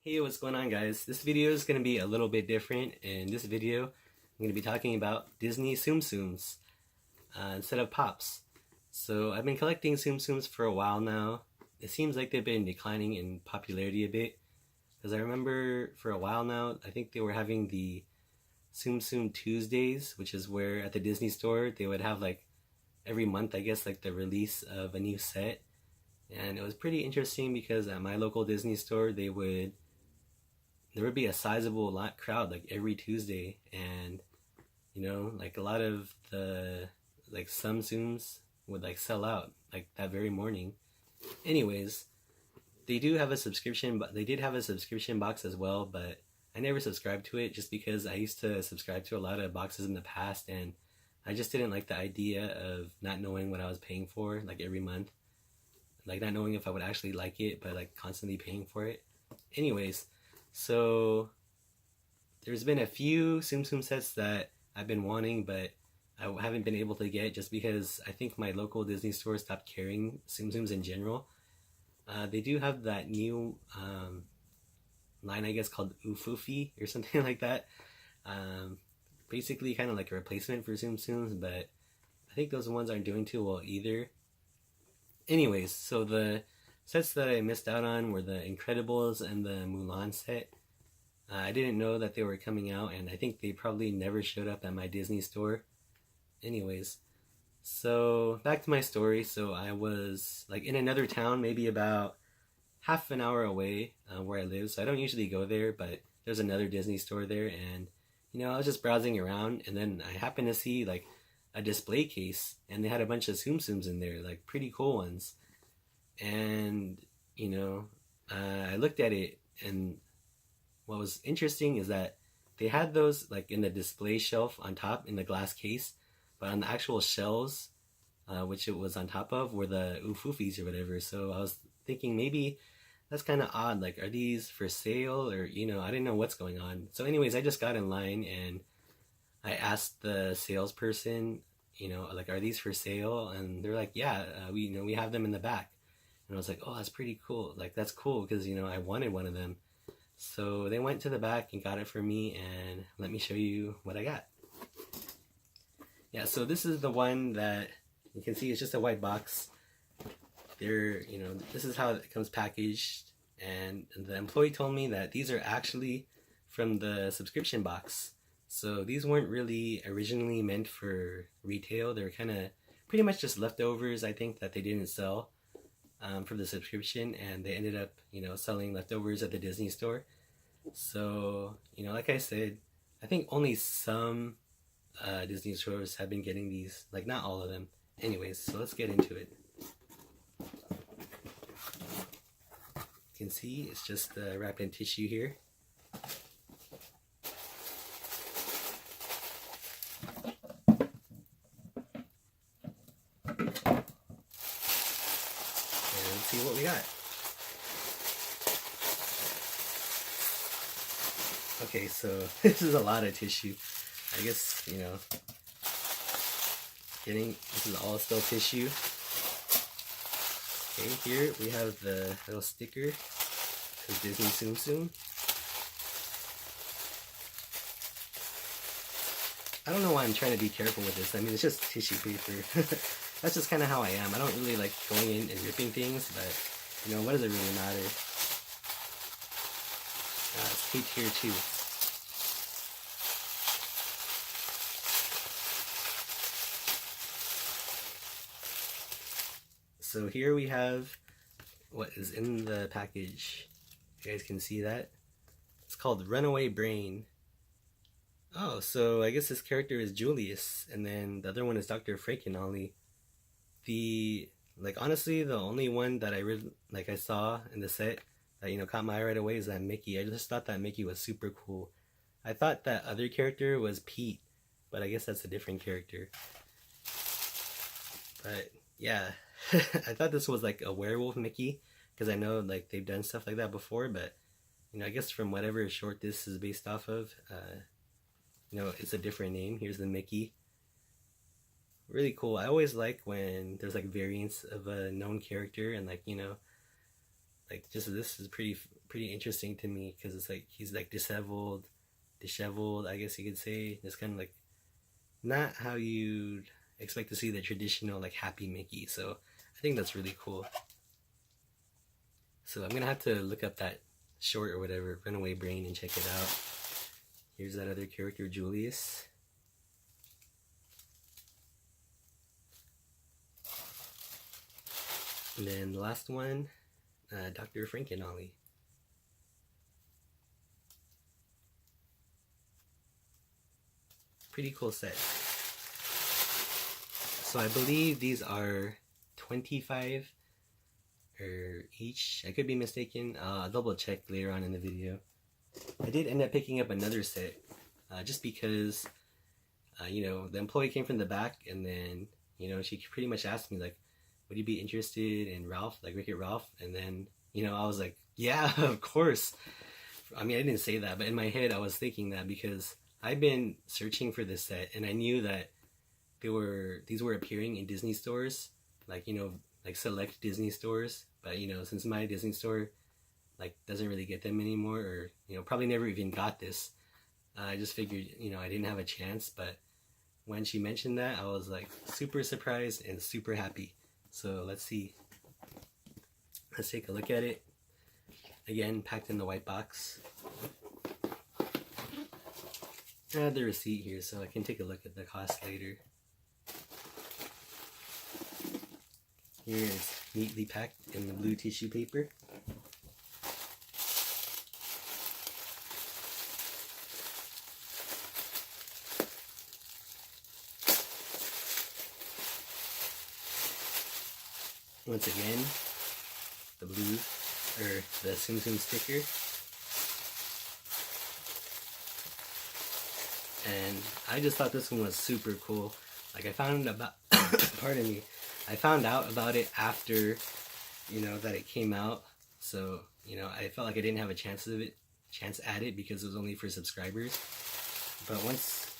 Hey, what's going on, guys? This video is going to be a little bit different. In this video, I'm going to be talking about Disney Tsum Tsums instead of Pops. So I've been collecting Tsum Tsums for a while now. It seems like they've been declining in popularity a bit, because I remember for a while now, I think they were having the Tsum Tsum Tuesdays, which is where at the Disney store they would have like every month, I guess, like the release of a new set. And it was pretty interesting because at my local Disney store, there would be a sizable crowd like every Tuesday, and like a lot of the like Tsum Tsums would like sell out like that very morning. Anyways, they do have a subscription, but they did have a subscription box as well, but I never subscribed to it just because I used to subscribe to a lot of boxes in the past, and I just didn't like the idea of not knowing what I was paying for like every month, like not knowing if I would actually like it, but like constantly paying for it. Anyways, so there's been a few Tsum Tsum sets that I've been wanting, but I haven't been able to get just because I think my local Disney store stopped carrying Tsum Tsums in general. They do have that new line, I guess, called Ufufi or something like that. Basically kind of like a replacement for Tsum Tsums, but I think those ones aren't doing too well either. Anyways, so the sets that I missed out on were the Incredibles and the Mulan set. I didn't know that they were coming out, and I think they probably never showed up at my Disney store. Anyways, so back to my story. So I was like in another town, maybe about half an hour away where I live. So I don't usually go there, but there's another Disney store there, and I was just browsing around, and then I happened to see like a display case, and they had a bunch of Tsum Tsums in there, like pretty cool ones. And I looked at it, and what was interesting is that they had those like in the display shelf on top in the glass case, but on the actual shelves, which it was on top of, were the ufufis or whatever. So I was thinking maybe that's kind of odd. Like, are these for sale, or I didn't know what's going on. So anyways, I just got in line and I asked the salesperson, like, are these for sale? And they're like, yeah, we have them in the back. And I was like, oh, that's pretty cool. Like, that's cool because, I wanted one of them. So they went to the back and got it for me, and let me show you what I got. Yeah, so this is the one that you can see. It's just a white box. This is how it comes packaged. And the employee told me that these are actually from the subscription box. So these weren't really originally meant for retail. They were kind of pretty much just leftovers, I think, that they didn't sell from the subscription, and they ended up, selling leftovers at the Disney store. So, like I said, I think only some Disney stores have been getting these, like not all of them. Anyways, so let's get into it. You can see it's just wrapped in tissue here. See what we got. Okay, so this is a lot of tissue. I guess, this is all still tissue. Okay, here we have the little sticker for Disney Tsum Tsum. I don't know why I'm trying to be careful with this. I mean, it's just tissue paper. That's just kind of how I am. I don't really like going in and ripping things, but what does it really matter? It's taped here too. So here we have what is in the package. You guys can see that. It's called Runaway Brain. Oh, so I guess this character is Julius, and then the other one is Dr. Frankenolly. Honestly, the only one that I saw in the set that caught my eye right away is that Mickey. I just thought that Mickey was super cool. I thought that other character was Pete, but I guess that's a different character. But yeah, I thought this was like a werewolf Mickey, because I know like they've done stuff like that before, but I guess from whatever short this is based off of, it's a different name. Here's the Mickey. Really cool. I always like when there's like variants of a known character, and like just this is pretty pretty interesting to me because it's like he's like disheveled, I guess you could say. It's kind of like not how you'd expect to see the traditional like happy Mickey. So I think that's really cool. So I'm gonna have to look up that short or whatever, Runaway Brain, and check it out. Here's that other character, Julius. And then the last one, Dr. Frankenolly. Pretty cool set. So I believe these are 25 or each. I could be mistaken. I'll double check later on in the video. I did end up picking up another set just because, you know, the employee came from the back, and then, you know, she pretty much asked me like, would you be interested in Ralph, like Wreck-It Ralph? And then, you know, I was like, yeah, of course. I mean, I didn't say that, but in my head I was thinking that because I've been searching for this set, and I knew that these were appearing in Disney stores, like, you know, like select Disney stores. But, you know, since my Disney store like doesn't really get them anymore, or, you know, probably never even got this, I just figured, you know, I didn't have a chance. But when she mentioned that, I was like super surprised and super happy. So let's see. Let's take a look at it. Again, packed in the white box. I have the receipt here so I can take a look at the cost later. Here it's neatly packed in the blue tissue paper. Once again, the blue, or the Tsum Tsum sticker. And I just thought this one was super cool. Like, I found about, pardon me, I found out about it after, you know, that it came out. So, you know, I felt like I didn't have a chance at it because it was only for subscribers. But once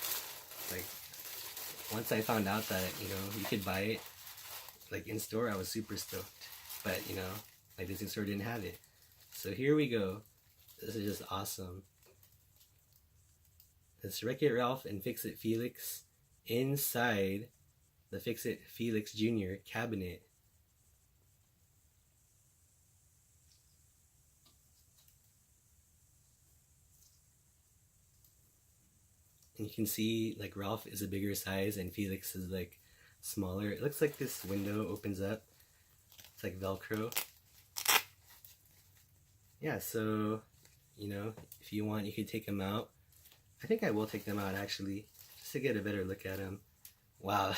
I found out that, you know, you could buy it like in store, I was super stoked. But, you know, my Disney store didn't have it. So here we go. This is just awesome. It's Wreck-It Ralph and Fix-It Felix inside the Fix-It Felix Jr. cabinet. And you can see like Ralph is a bigger size and Felix is like smaller. It looks like this window opens up. It's like Velcro. Yeah, so, you know, if you want, you could take them out. I think I will take them out actually, just to get a better look at them. Wow.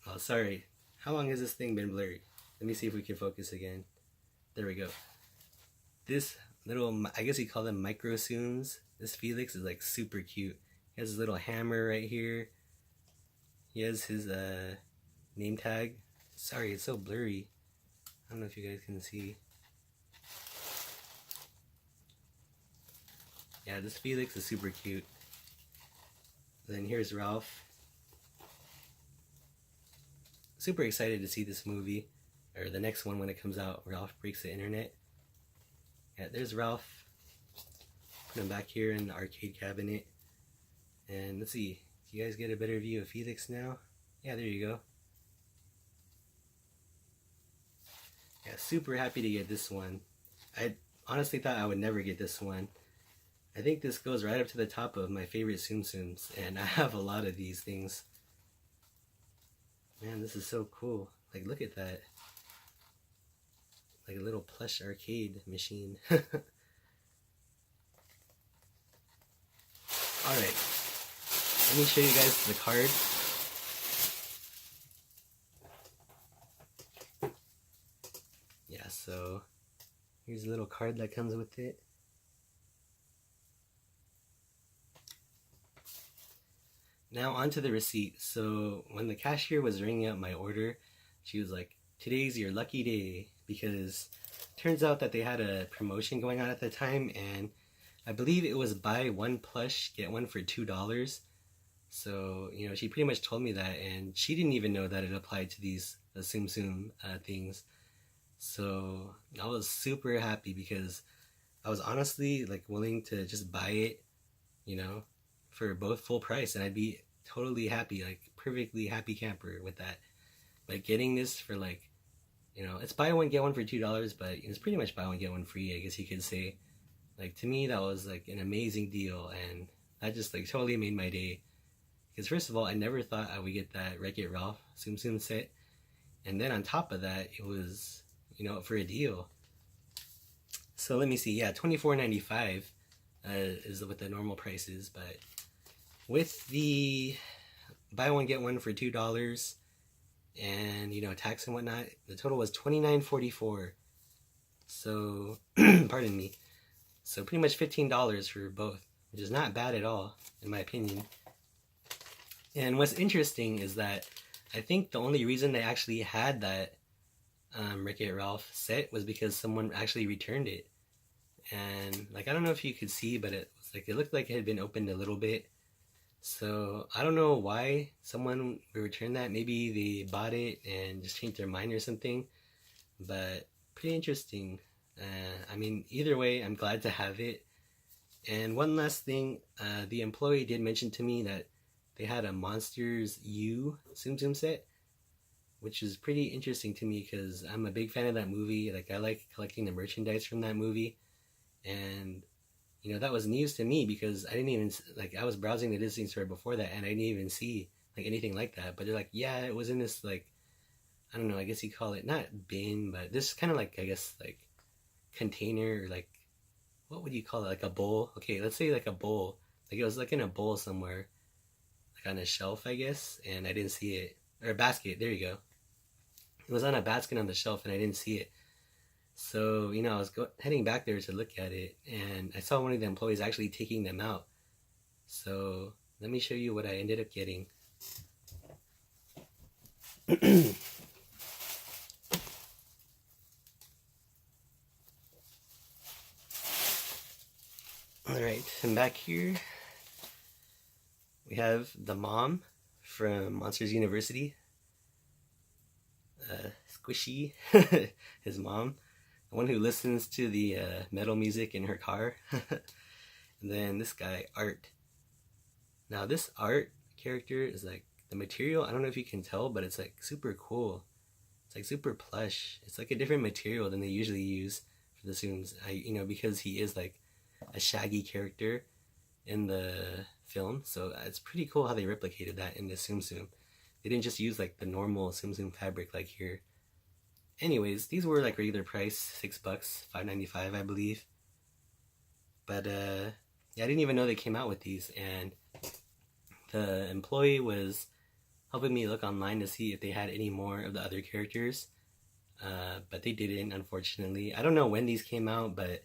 Oh, sorry. How long has this thing been blurry? Let me see if we can focus again. There we go. This little, I guess you call them micro Tsums. This Felix is like super cute. He has his little hammer right here. He has his name tag. Sorry, it's so blurry. I don't know if you guys can see. Yeah, this Felix is super cute. Then here's Ralph. Super excited to see this movie, or the next one when it comes out, Ralph Breaks the Internet. Yeah, there's Ralph. Put him back here in the arcade cabinet. And let's see, do you guys get a better view of Felix now? Yeah, there you go. Yeah, super happy to get this one. I honestly thought I would never get this one. I think this goes right up to the top of my favorite Tsum Tsums, and I have a lot of these things. Man, this is so cool. Like, look at that. Like a little plush arcade machine. Alright. Let me show you guys the card. Yeah, so here's a little card that comes with it. Now onto the receipt. So when the cashier was ringing up my order, she was like, "Today's your lucky day," because it turns out that they had a promotion going on at the time, and I believe it was buy one plush, get one for $2. So, you know, she pretty much told me that, and she didn't even know that it applied to these Tsum Tsum things. So I was super happy because I was honestly like willing to just buy it, you know, for both full price, and I'd be totally happy, like perfectly happy camper with that. But getting this for like, you know, it's buy one get one for $2, but it's pretty much buy one get one free, I guess you could say. Like to me, that was like an amazing deal, and that just like totally made my day. Because first of all, I never thought I would get that Wreck-It Ralph Tsum Tsum set, and then on top of that, it was, you know, for a deal. So let me see, yeah, $24.95 is what the normal price is, but with the buy one get one for $2 and, you know, tax and whatnot, the total was $29.44. So pardon me. So pretty much $15 for both, which is not bad at all, in my opinion. And what's interesting is that I think the only reason they actually had that Wreck-It Ralph set was because someone actually returned it. And like, I don't know if you could see, but it was like, it looked like it had been opened a little bit. So I don't know why someone would return that. Maybe they bought it and just changed their mind or something. But pretty interesting. I mean, either way, I'm glad to have it. And one last thing, the employee did mention to me that they had a Monsters U Tsum Tsum set, which is pretty interesting to me because I'm a big fan of that movie. Like, I like collecting the merchandise from that movie. And, you know, that was news to me because I didn't even, like, I was browsing the Disney store before that and I didn't even see, like, anything like that. But they're like, yeah, it was in this, like, I don't know, I guess you call it, not bin, but this kind of like, I guess, like, container, or like, what would you call it? Like a bowl? Okay, let's say like a bowl. Like, it was like in a bowl somewhere, like on a shelf, I guess, and I didn't see it. Or a basket, there you go. It was on a basket on the shelf and I didn't see it. So, you know, I was heading back there to look at it, and I saw one of the employees actually taking them out. So, let me show you what I ended up getting. Alright, and back here, we have the mom from Monsters University. Squishy, his mom. The one who listens to the metal music in her car. And then this guy, Art. Now this Art character is like, the material, I don't know if you can tell, but it's like super cool. It's like super plush. It's like a different material than they usually use for the Tsums. You know, because he is like a shaggy character in the film. So it's pretty cool how they replicated that in the Tsum Tsum. They didn't just use like the normal Tsum Tsum fabric like here. Anyways, these were like regular price, $6, $5.95 I believe. But yeah, I didn't even know they came out with these, and the employee was helping me look online to see if they had any more of the other characters. But they didn't, unfortunately. I don't know when these came out, but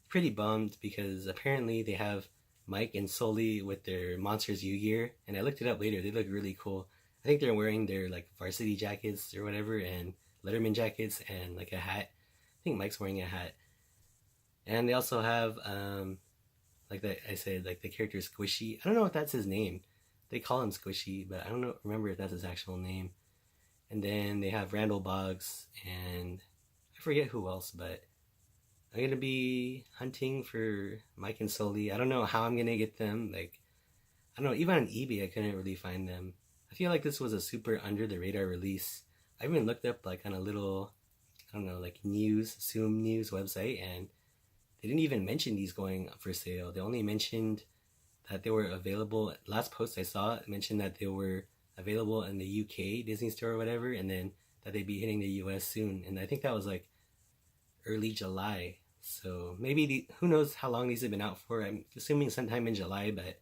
pretty bummed because apparently they have Mike and Sully with their Monsters U gear, and I looked it up later. They look really cool. I think they're wearing their like varsity jackets or whatever, and Letterman jackets, and like a hat. I think Mike's wearing a hat. And they also have like I said, like the character Squishy. I don't know if that's his name. They call him Squishy, but I don't remember if that's his actual name. And then they have Randall Boggs, and I forget who else, but I'm gonna be hunting for Mike and Sully. I don't know how I'm gonna get them. Like, I don't know, even on eBay I couldn't really find them. I feel like this was a super under the radar release. I even looked up like on a little, I don't know, like Tsum News website, and they didn't even mention these going for sale. They only mentioned that they were available. Last post I saw mentioned that they were available in the UK Disney store or whatever, and then that they'd be hitting the US soon. And I think that was like early July. So maybe, who knows how long these have been out for. I'm assuming sometime in July, but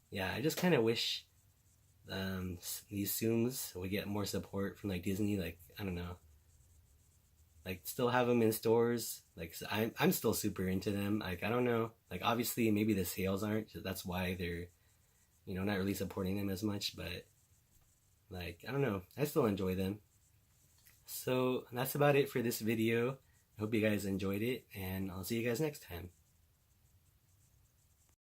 yeah, I just kind of wish these Tsums would get more support from like Disney. Like, I don't know, like still have them in stores. Like, I'm still super into them. Like, I don't know, like obviously maybe the sales aren't, so that's why they're, you know, not really supporting them as much, but like, I don't know, I still enjoy them. So that's about it for this video. I hope you guys enjoyed it, and I'll see you guys next time.